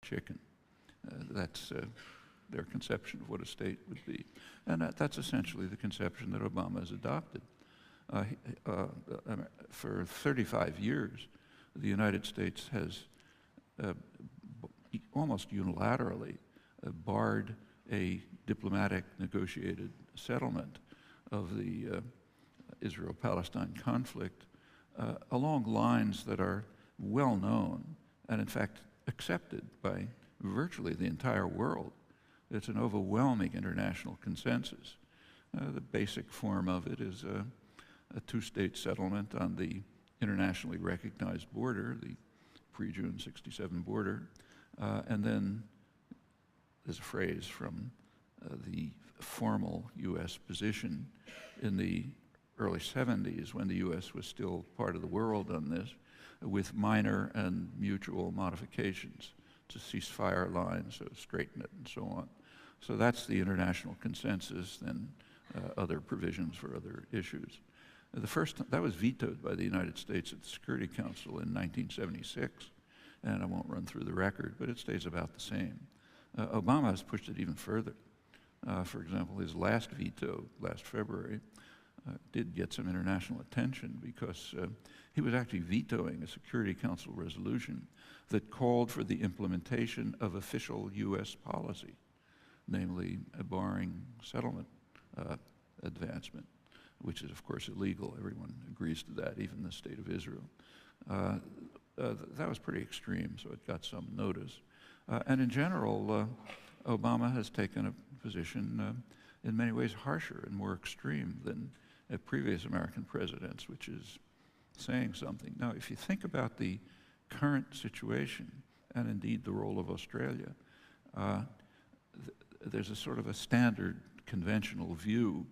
chicken. That's their conception of what a state would be. And that's essentially the conception that Obama has adopted. For 35 years, the United States has almost unilaterally barred a diplomatic negotiated settlement of the Israel-Palestine conflict along lines that are well known and in fact accepted by virtually the entire world. It's an overwhelming international consensus. The basic form of it is a two-state settlement on the internationally recognized border, the pre-June '67 border, and then there's a phrase from the formal U.S. position in the early '70s when the U.S. was still part of the world on this, with minor and mutual modifications to ceasefire lines, so straighten it and so on. So that's the international consensus, and other provisions for other issues. That was vetoed by the United States at the Security Council in 1976, and I won't run through the record, but it stays about the same. Obama has pushed it even further. For example, his last veto, last February, did get some international attention because he was actually vetoing a Security Council resolution that called for the implementation of official U.S. policy, namely barring settlement advancement, which is, of course, illegal. Everyone agrees to that, even the State of Israel. That was pretty extreme, so it got some notice. And in general, Obama has taken a position in many ways harsher and more extreme than previous American presidents, which is saying something. Now, if you think about the current situation, and indeed the role of Australia, there's a sort of a standard conventional view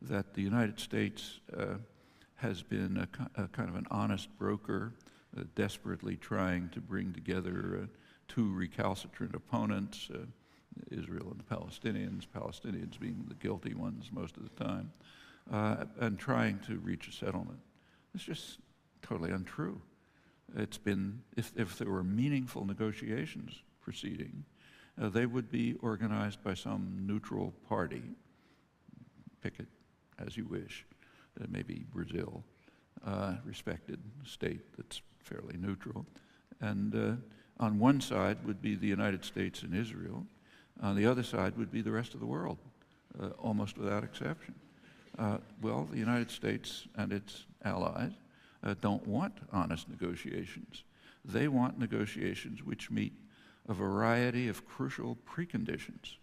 that the United States has been a kind of an honest broker, desperately trying to bring together two recalcitrant opponents, Israel and the Palestinians being the guilty ones most of the time, and trying to reach a settlement. It's just totally untrue. It's been, if there were meaningful negotiations proceeding, they would be organized by some neutral party. Pick it as you wish. Maybe Brazil, respected state that's fairly neutral. And on one side would be the United States and Israel. On the other side would be the rest of the world, almost without exception. Well, the United States and its allies don't want honest negotiations. They want negotiations which meet a variety of crucial preconditions.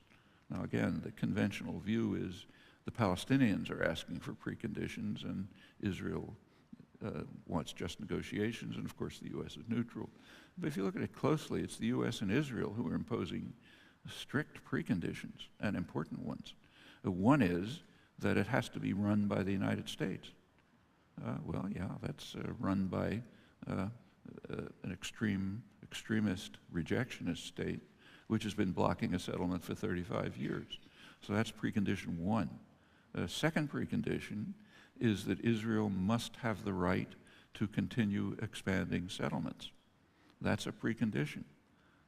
Now again, the conventional view is the Palestinians are asking for preconditions and Israel wants just negotiations, and of course the U.S. is neutral. But if you look at it closely, it's the U.S. and Israel who are imposing strict preconditions, and important ones. One is that it has to be run by the United States. Well, yeah, that's run by an extremist, rejectionist state, which has been blocking a settlement for 35 years. So that's precondition one. Second precondition is that Israel must have the right to continue expanding settlements. That's a precondition.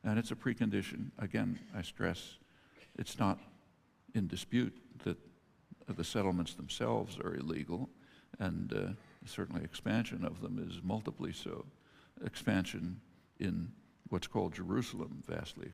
And it's a precondition, again, I stress, it's not in dispute that the settlements themselves are illegal, and certainly expansion of them is multiply so. Expansion in what's called Jerusalem, vastly